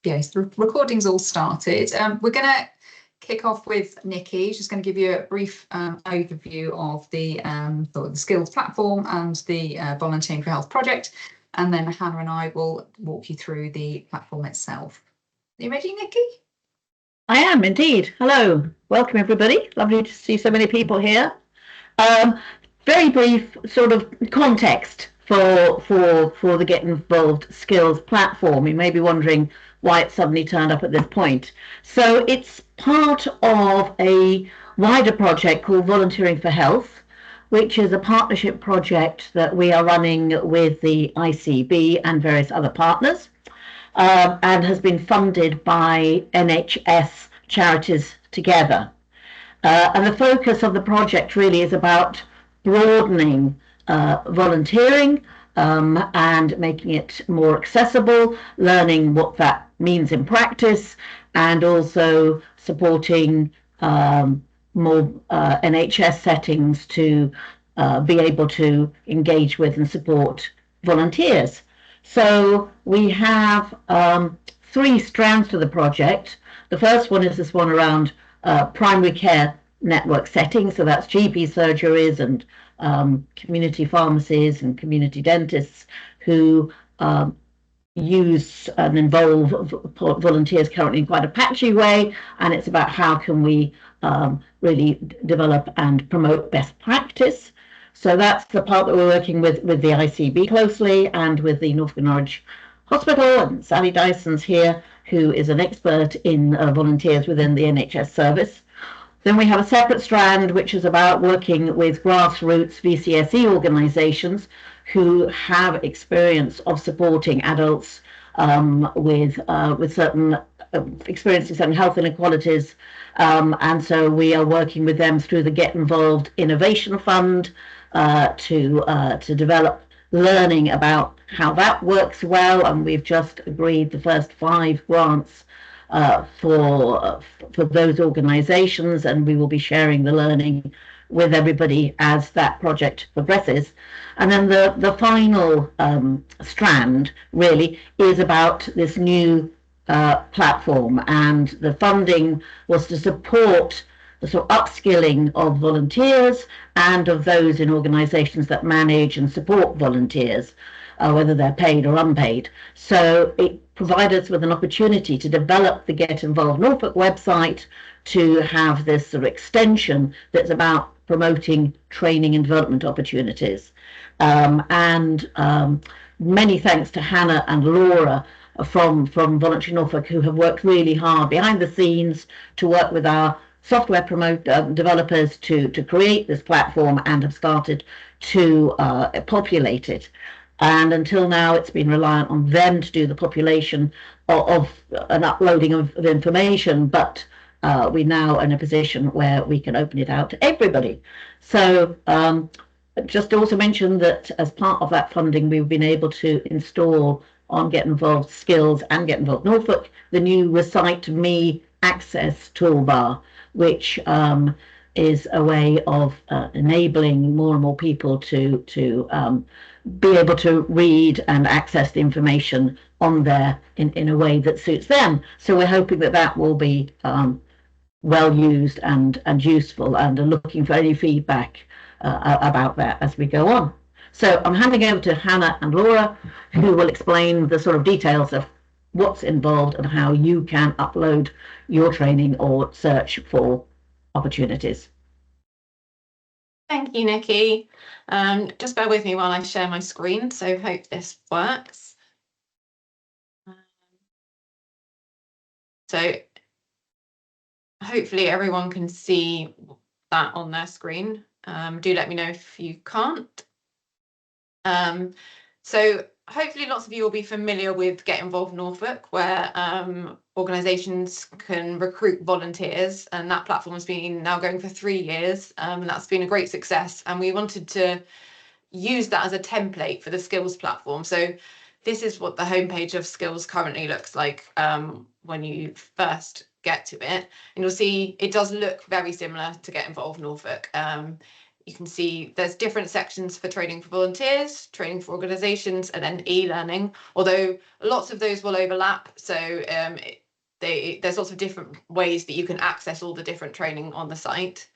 Yes, the recording's all started. We're going to kick off with Nikki. She's going to give you a brief overview of the skills platform and the Volunteering for Health project, and then Hannah and I will walk you through the platform itself. Are you ready, Nikki? I am indeed. Hello, welcome everybody. Lovely to see so many people here. Very brief sort of context for the Get Involved Skills platform. You may be wondering why it suddenly turned up at this point. So it's part of a wider project called Volunteering for Health, which is a partnership project that we are running with the ICB and various other partners, and has been funded by NHS charities together. And the focus of the project really is about broadening volunteering and making it more accessible, learning what that means in practice, and also supporting more NHS settings to be able to engage with and support volunteers. So we have 3 strands to the project. The first one is this one around primary care network settings, so that's GP surgeries and community pharmacies and community dentists who use and involve volunteers currently in quite a patchy way, and it's about how can we really develop and promote best practice. So that's the part that we're working with the ICB closely, and with the Norfolk and Norwich Hospital, and Sally Dyson's here, who is an expert in volunteers within the NHS service. Then we have a separate strand which is about working with grassroots VCSE organisations who have experience of supporting adults with certain experiencing certain health inequalities, and so we are working with them through the Get Involved Innovation Fund to develop learning about how that works well, and we've just agreed the first 5 grants for those organisations, and we will be sharing the learning with everybody as that project progresses. And then the final strand really is about this new platform, and the funding was to support the sort of upskilling of volunteers and of those in organisations that manage and support volunteers, whether they're paid or unpaid. So it provided us with an opportunity to develop the Get Involved Norfolk website, to have this sort of extension that's about promoting training and development opportunities. Many thanks to Hannah and Laura from Voluntary Norfolk, who have worked really hard behind the scenes to work with our software developers to create this platform, and have started to populate it. And until now, it's been reliant on them to do the population of an uploading of information, but we're now in a position where we can open it out to everybody. So just to also mention that as part of that funding, we've been able to install on Get Involved Skills and Get Involved Norfolk the new Recite Me access toolbar, which is a way of enabling more and more people to be able to read and access the information on there in a way that suits them. So we're hoping that that will be well used and useful, and are looking for any feedback about that as we go on. So I'm handing over to Hannah and Laura, who will explain the sort of details of what's involved and how you can upload your training or search for opportunities. Thank you, Nikki. Just bear with me while I share my screen, so hope this works. So hopefully everyone can see that on their screen. Do let me know if you can't. So hopefully lots of you will be familiar with Get Involved Norfolk, where organisations can recruit volunteers, and that platform has been now going for 3 years, and that's been a great success, and we wanted to use that as a template for the skills platform. So this is what the homepage of skills currently looks like when you first get to it, and you'll see it does look very similar to Get Involved Norfolk. you can see there's different sections for training for volunteers, training for organisations, and then e-learning, although lots of those will overlap. So there's lots of different ways that you can access all the different training on the site.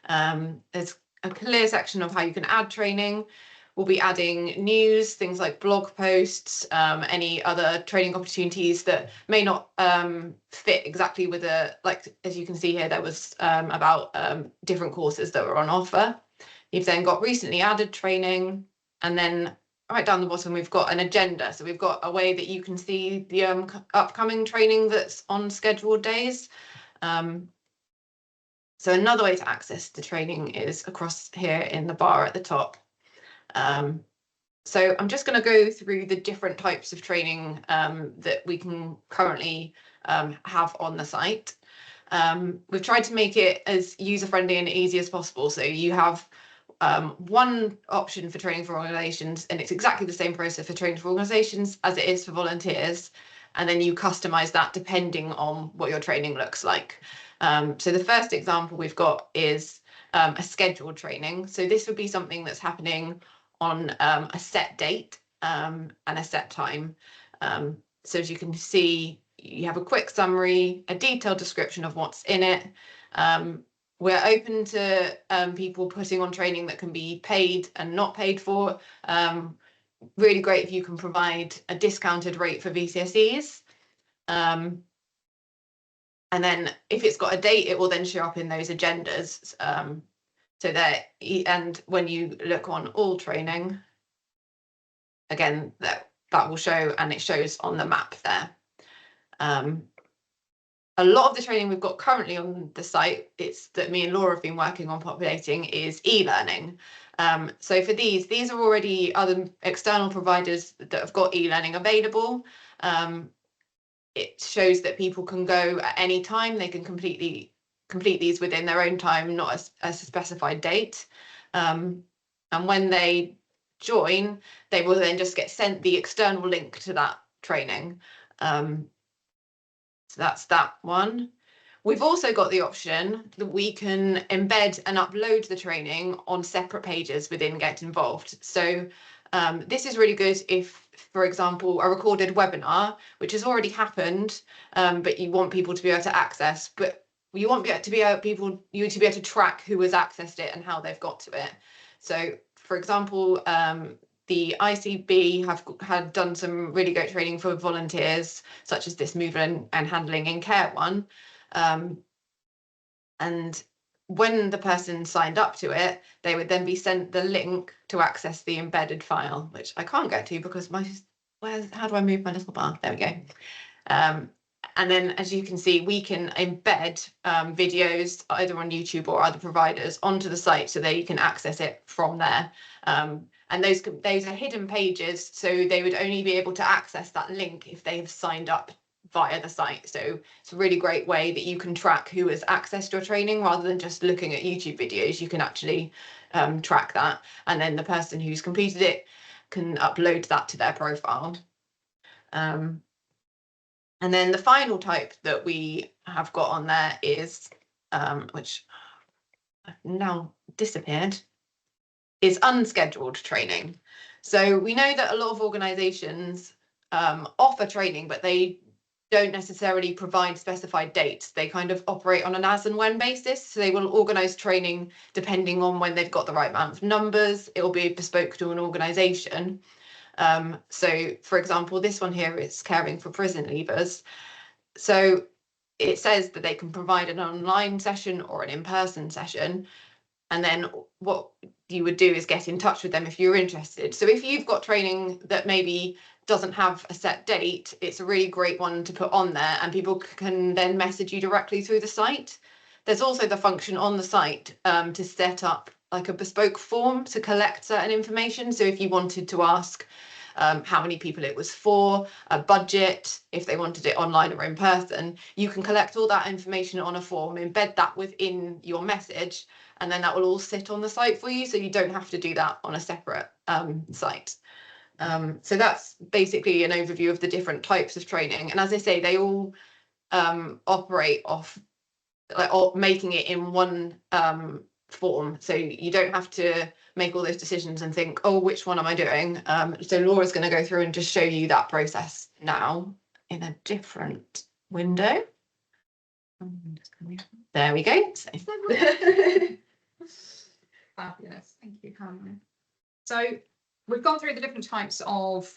There's a clear section of how you can add training. We'll be adding news, things like blog posts, any other training opportunities that may not fit exactly with like as you can see here, there was about different courses that were on offer. You've then got recently added training, and then right down the bottom, we've got an agenda. So we've got a way that you can see the upcoming training that's on scheduled days. So another way to access the training is across here in the bar at the top. So I'm just going to go through the different types of training that we can currently have on the site. We've tried to make it as user-friendly and easy as possible. So you have one option for training for organisations, and it's exactly the same process for training for organisations as it is for volunteers. And then you customise that depending on what your training looks like. So the first example we've got is a scheduled training. So this would be something that's happening on a set date and a set time. So as you can see, you have a quick summary, a detailed description of what's in it. We're open to people putting on training that can be paid and not paid for. Really great if you can provide a discounted rate for VCSEs. And then if it's got a date, it will then show up in those agendas. So that, and when you look on all training, again, that will show, and it shows on the map there. A lot of the training we've got currently on the site, it's that me and Laura have been working on populating, is e-learning. So for these are already other external providers that have got e-learning available. It shows that people can go at any time. They can complete these within their own time, not a specified date. And when they join, they will then just get sent the external link to that training. So that's that one. We've also got the option that we can embed and upload the training on separate pages within Get Involved. So this is really good if, for example, a recorded webinar, which has already happened, but you want people to be able to access, but you want you to be able to track who has accessed it and how they've got to it. So, for example, the ICB had done some really great training for volunteers, such as this movement and handling in care one. And when the person signed up to it, they would then be sent the link to access the embedded file, which I can't get to because how do I move my little bar? There we go. And then, as you can see, we can embed videos either on YouTube or other providers onto the site so that you can access it from there. And those are hidden pages, so they would only be able to access that link if they have signed up via the site. So it's a really great way that you can track who has accessed your training rather than just looking at YouTube videos. You can actually track that, and then the person who's completed it can upload that to their profile. And then the final type that we have got on there is, which now disappeared, is unscheduled training. So we know that a lot of organisations offer training, but they don't necessarily provide specified dates. They kind of operate on an as and when basis. So they will organise training depending on when they've got the right amount of numbers. It will be bespoke to an organisation. So, for example, this one here is caring for prison leavers. So it says that they can provide an online session or an in-person session. And then what you would do is get in touch with them if you're interested. So if you've got training that maybe doesn't have a set date, it's a really great one to put on there, and people can then message you directly through the site. There's also the function on the site to set up like a bespoke form to collect certain information. So if you wanted to ask how many people it was for, a budget, if they wanted it online or in person, you can collect all that information on a form, embed that within your message, and then that will all sit on the site for you, so you don't have to do that on a separate site. So that's basically an overview of the different types of training. And as I say, they all operate off making it in one form, so you don't have to make all those decisions and think, oh, which one am I doing? So Laura's going to go through and just show you that process now in a different window. There we go. Fabulous, thank you, Caroline. So we've gone through the different types of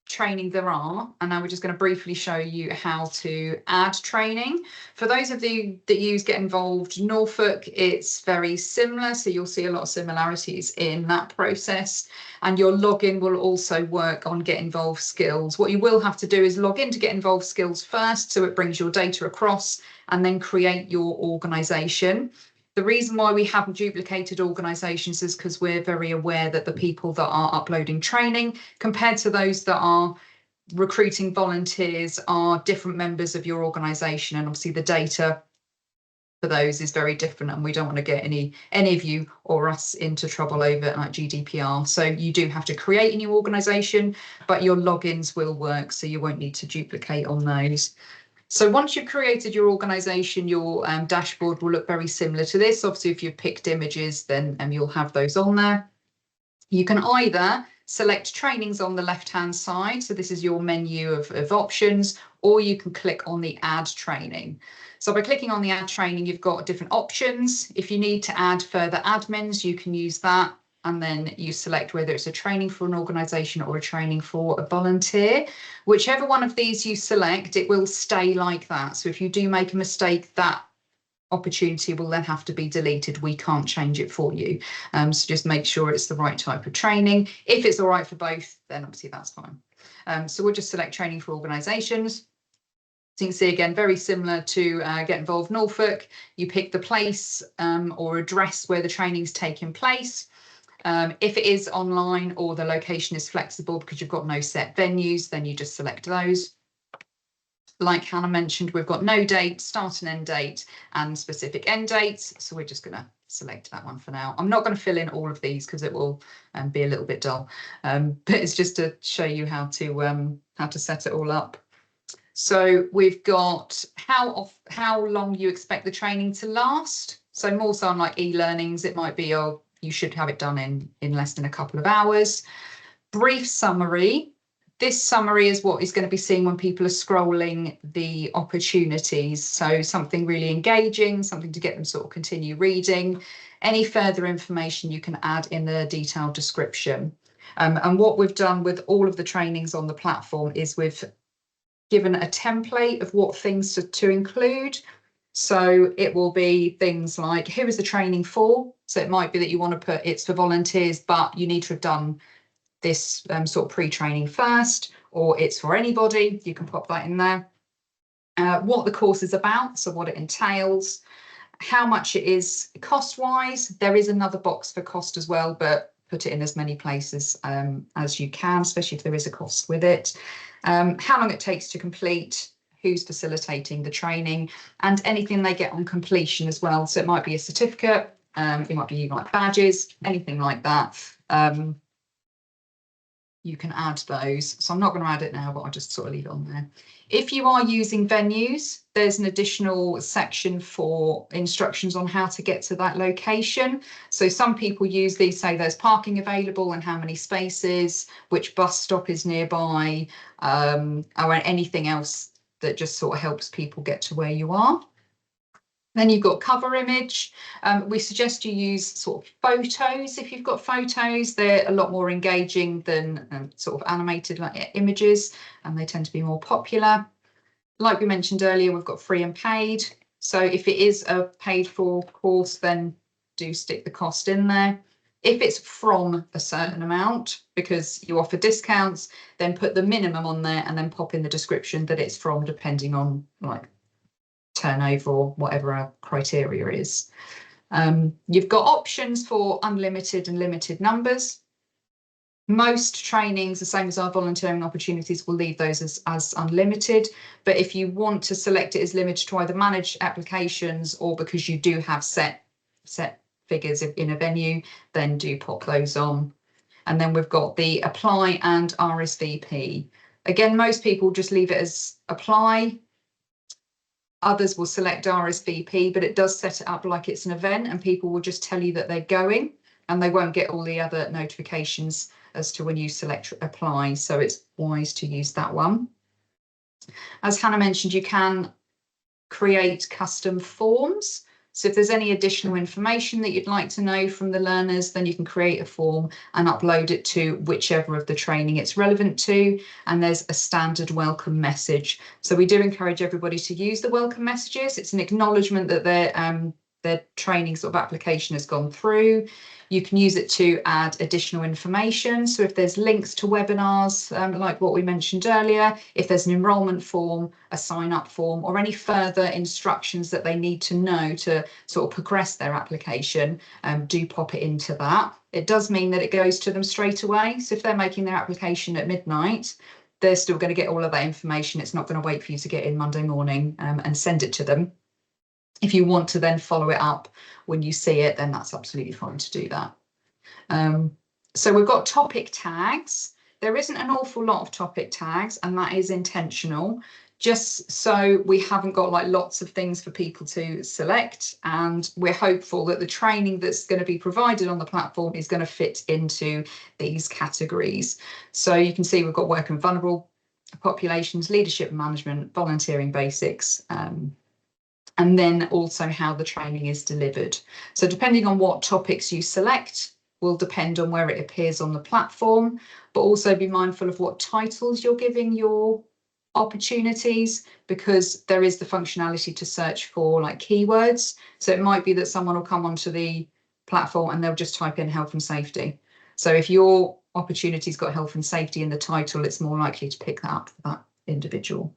training there are, and now we're just going to briefly show you how to add training. For those of you that use Get Involved Norfolk, it's very similar, so you'll see a lot of similarities in that process, and your login will also work on Get Involved Skills. What you will have to do is log in to Get Involved Skills first, so it brings your data across, and then create your organisation. The reason why we haven't duplicated organisations is because we're very aware that the people that are uploading training compared to those that are recruiting volunteers are different members of your organisation, and obviously the data for those is very different, and we don't want to get any of you or us into trouble over like GDPR. So you do have to create a new organisation, but your logins will work, so you won't need to duplicate on those. So once you've created your organisation, your dashboard will look very similar to this. Obviously, if you've picked images, then you'll have those on there. You can either select trainings on the left-hand side, so this is your menu of options, or you can click on the add training. So by clicking on the add training, you've got different options. If you need to add further admins, you can use that, and then you select whether it's a training for an organisation or a training for a volunteer. Whichever one of these you select, it will stay like that. So if you do make a mistake, that opportunity will then have to be deleted. We can't change it for you. So just make sure it's the right type of training. If it's all right for both, then obviously that's fine. So we'll just select training for organisations. So you can see again, very similar to Get Involved Norfolk. You pick the place or address where the training's taking place. If it is online or the location is flexible because you've got no set venues, then you just select those. Like Hannah mentioned, we've got no date, start and end date, and specific end dates. So we're just going to select that one for now. I'm not going to fill in all of these because it will be a little bit dull, but it's just to show you how to set it all up. So we've got how long you expect the training to last. So more so on like e-learnings, it might be, oh, you should have it done in less than a couple of hours. Brief summary. This summary is what is going to be seen when people are scrolling the opportunities. So something really engaging, something to get them sort of continue reading. Any further information you can add in the detailed description. And what we've done with all of the trainings on the platform is we've given a template of what things to include. So it will be things like, who is the training for? So it might be that you want to put it's for volunteers, but you need to have done this sort of pre-training first, or it's for anybody. You can pop that in there. What the course is about, so what it entails, how much it is cost-wise. There is another box for cost as well, but put it in as many places as you can, especially if there is a cost with it. How long it takes to complete, who's facilitating the training, and anything they get on completion as well. So it might be a certificate, it might be like badges, anything like that. You can add those. So I'm not going to add it now, but I'll just sort of leave it on there. If you are using venues, there's an additional section for instructions on how to get to that location. So some people use these, say there's parking available and how many spaces, which bus stop is nearby, or anything else that just sort of helps people get to where you are. Then you've got cover image. We suggest you use sort of photos. If you've got photos, they're a lot more engaging than sort of animated like images, and they tend to be more popular. Like we mentioned earlier, we've got free and paid. So if it is a paid for course, then do stick the cost in there. If it's from a certain amount, because you offer discounts, then put the minimum on there and then pop in the description that it's from, depending on like turnover or whatever our criteria is. You've got options for unlimited and limited numbers. Most trainings, the same as our volunteering opportunities, will leave those as unlimited. But if you want to select it as limited to either manage applications or because you do have set figures in a venue, then do pop those on. And then we've got the apply and RSVP. Again, most people just leave it as apply. Others will select RSVP, but it does set it up like it's an event, and people will just tell you that they're going, and they won't get all the other notifications as to when you select apply. So it's wise to use that one. As Hannah mentioned, you can create custom forms. So if there's any additional information that you'd like to know from the learners, then you can create a form and upload it to whichever of the training it's relevant to. And there's a standard welcome message. So we do encourage everybody to use the welcome messages. It's an acknowledgement that their training sort of application has gone through. You can use it to add additional information. So if there's links to webinars, like what we mentioned earlier, if there's an enrolment form, a sign up form, or any further instructions that they need to know to sort of progress their application, do pop it into that. It does mean that it goes to them straight away. So if they're making their application at midnight, they're still going to get all of that information. It's not going to wait for you to get in Monday morning and send it to them. If you want to then follow it up when you see it, then that's absolutely fine to do that. So we've got topic tags. There isn't an awful lot of topic tags, and that is intentional, just so we haven't got like lots of things for people to select. And we're hopeful that the training that's going to be provided on the platform is going to fit into these categories. So you can see we've got working with vulnerable populations, leadership and management, volunteering basics, and then also how the training is delivered. So depending on what topics you select will depend on where it appears on the platform, but also be mindful of what titles you're giving your opportunities, because there is the functionality to search for like keywords. So it might be that someone will come onto the platform and they'll just type in health and safety. So if your opportunity's got health and safety in the title, it's more likely to pick that up for that individual.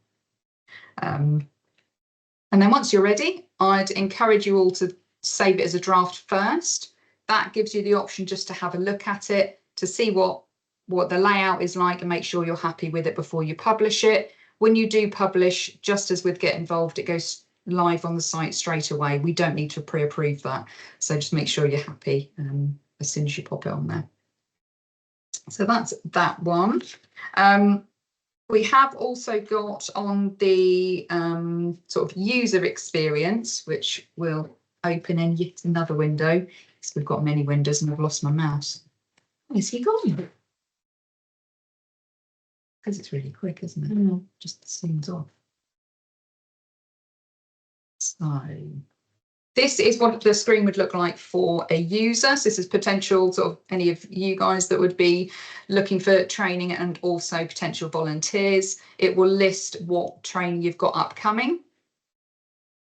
And then once you're ready, I'd encourage you all to save it as a draft first. That gives you the option just to have a look at it, to see what the layout is like and make sure you're happy with it before you publish it. When you do publish, just as with Get Involved, it goes live on the site straight away. We don't need to pre-approve that. So just make sure you're happy as soon as you pop it on there. So that's that one. We have also got on the sort of user experience, which will open in yet another window, because we've got many windows and I've lost my mouse. Oh, is he gone? Because it's really quick, isn't it? Just zooms off. So this is what the screen would look like for a user. So this is potential sort of any of you guys that would be looking for training, and also potential volunteers. It will list what training you've got upcoming.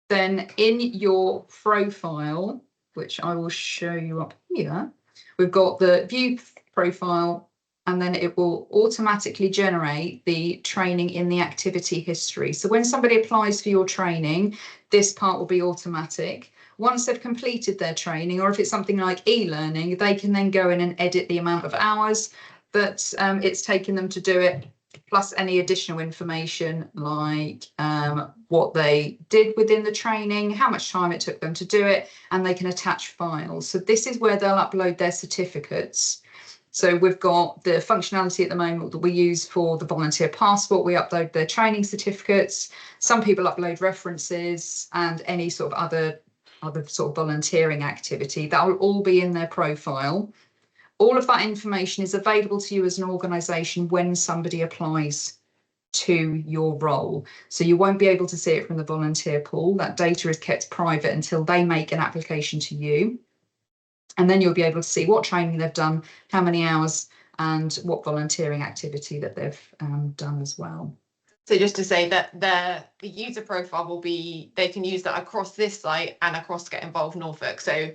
Then in your profile, which I will show you up here, we've got the view profile, and then it will automatically generate the training in the activity history. So when somebody applies for your training, this part will be automatic. Once they've completed their training, or if it's something like e-learning, they can then go in and edit the amount of hours that it's taken them to do it, plus any additional information like what they did within the training, how much time it took them to do it, and they can attach files. So this is where they'll upload their certificates. So we've got the functionality at the moment that we use for the volunteer passport. We upload their training certificates. Some people upload references and any sort of other sort of volunteering activity. That will all be in their profile. All of that information is available to you as an organisation when somebody applies to your role. So you won't be able to see it from the volunteer pool. That data is kept private until they make an application to you. And then you'll be able to see what training they've done, how many hours, and what volunteering activity that they've done as well. So just to say that the user profile will be, they can use that across this site and across Get Involved Norfolk. So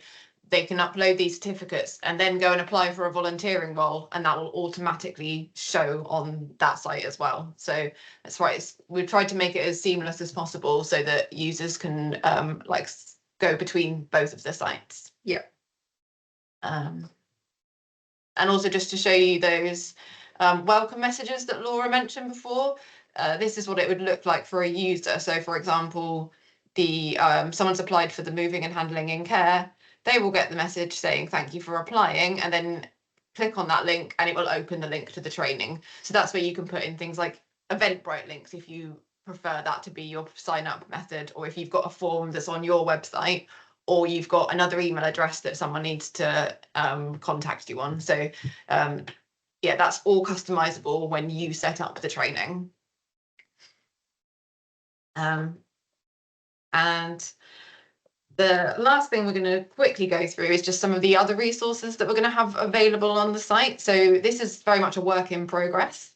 they can upload these certificates and then go and apply for a volunteering role, and that will automatically show on that site as well. So that's right. We've tried to make it as seamless as possible so that users can like go between both of the sites. Yeah. And also just to show you those welcome messages that Laura mentioned before, this is what it would look like for a user. So for example, someone's applied for the moving and handling in care, they will get the message saying thank you for applying, and then click on that link and it will open the link to the training. So that's where you can put in things like Eventbrite links if you prefer that to be your sign up method, or if you've got a form that's on your website, or you've got another email address that someone needs to contact you on. So yeah, that's all customizable when you set up the training. And the last thing we're going to quickly go through is just some of the other resources that we're going to have available on the site. So this is very much a work in progress.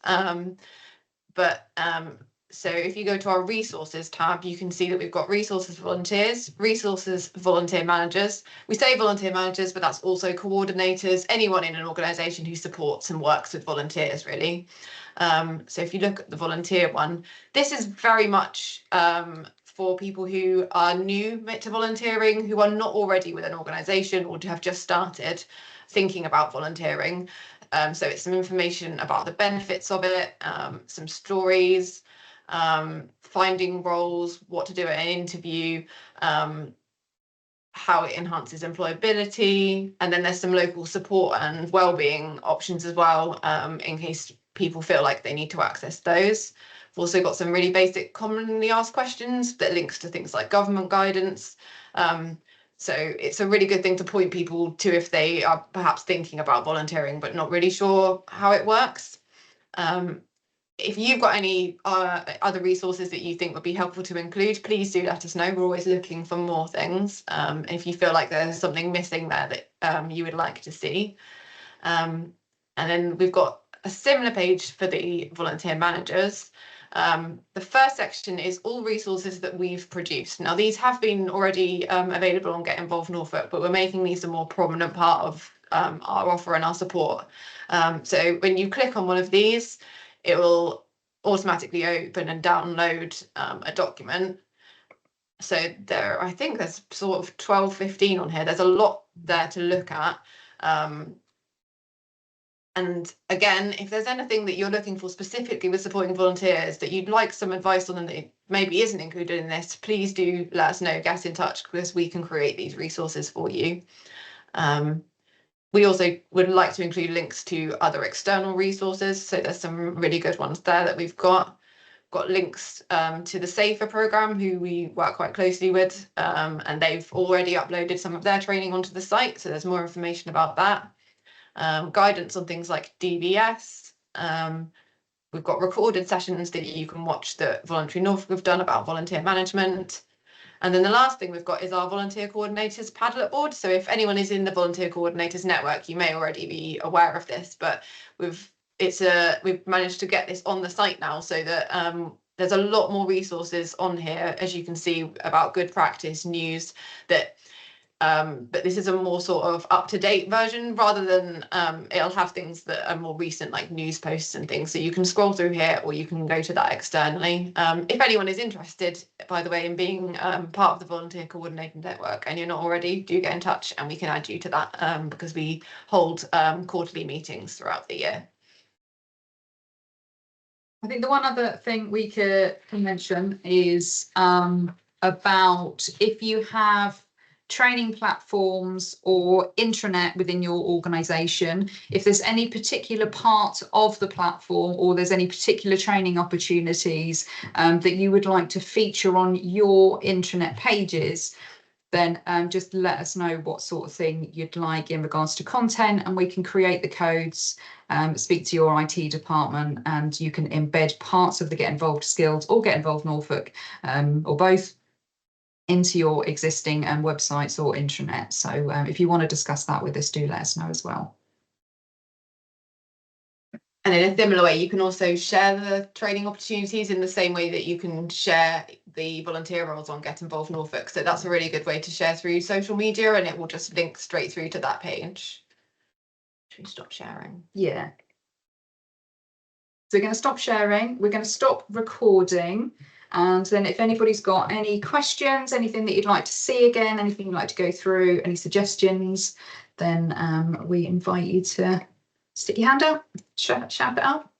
So if you go to our resources tab, you can see that we've got resources volunteers, resources volunteer managers. We say volunteer managers, but that's also coordinators, anyone in an organisation who supports and works with volunteers, really. So if you look at the volunteer one, this is very much for people who are new to volunteering, who are not already with an organisation or have just started thinking about volunteering. So it's some information about the benefits of it, some stories, finding roles, what to do at an interview, how it enhances employability, and then there's some local support and wellbeing options as well, in case people feel like they need to access those. We've also got some really basic commonly asked questions that links to things like government guidance. So it's a really good thing to point people to if they are perhaps thinking about volunteering but not really sure how it works. If you've got any other resources that you think would be helpful to include, please do let us know. We're always looking for more things. If you feel like there's something missing there that you would like to see. And then we've got a similar page for the volunteer managers. The first section is all resources that we've produced. Now, these have been already available on Get Involved Norfolk, but we're making these a more prominent part of our offer and our support. So when you click on one of these, it will automatically open and download a document. So I think there's sort of 12, 15 on here. There's a lot there to look at. And again, if there's anything that you're looking for specifically with supporting volunteers that you'd like some advice on and that maybe isn't included in this, please do let us know, get in touch, because we can create these resources for you. We also would like to include links to other external resources. So there's some really good ones there that we've got. Got links to the SAFER programme, who we work quite closely with, and they've already uploaded some of their training onto the site. So there's more information about that. Guidance on things like DBS. We've got recorded sessions that you can watch that Voluntary Norfolk have done about volunteer management. And then the last thing we've got is our volunteer coordinators Padlet board. So if anyone is in the volunteer coordinators network, you may already be aware of this, but we've managed to get this on the site now, so that there's a lot more resources on here, as you can see, about good practice news that. But this is a more sort of up-to-date version, rather than it'll have things that are more recent, like news posts and things. So you can scroll through here, or you can go to that externally. If anyone is interested, by the way, in being part of the volunteer coordinating network and you're not already, do get in touch and we can add you to that, because we hold quarterly meetings throughout the year. I think the one other thing we could mention is about if you have training platforms or intranet within your organisation, if there's any particular part of the platform or there's any particular training opportunities that you would like to feature on your intranet pages, then just let us know what sort of thing you'd like in regards to content, and we can create the codes, speak to your IT department, and you can embed parts of the Get Involved skills or Get Involved Norfolk, or both, into your existing websites or intranet. So if you want to discuss that with us, do let us know as well. And in a similar way, you can also share the training opportunities in the same way that you can share the volunteer roles on Get Involved Norfolk. So that's a really good way to share through social media, and it will just link straight through to that page. Should we stop sharing? Yeah. So we're going to stop sharing. We're going to stop recording. And then if anybody's got any questions, anything that you'd like to see again, anything you'd like to go through, any suggestions, then we invite you to stick your hand out, shout it out.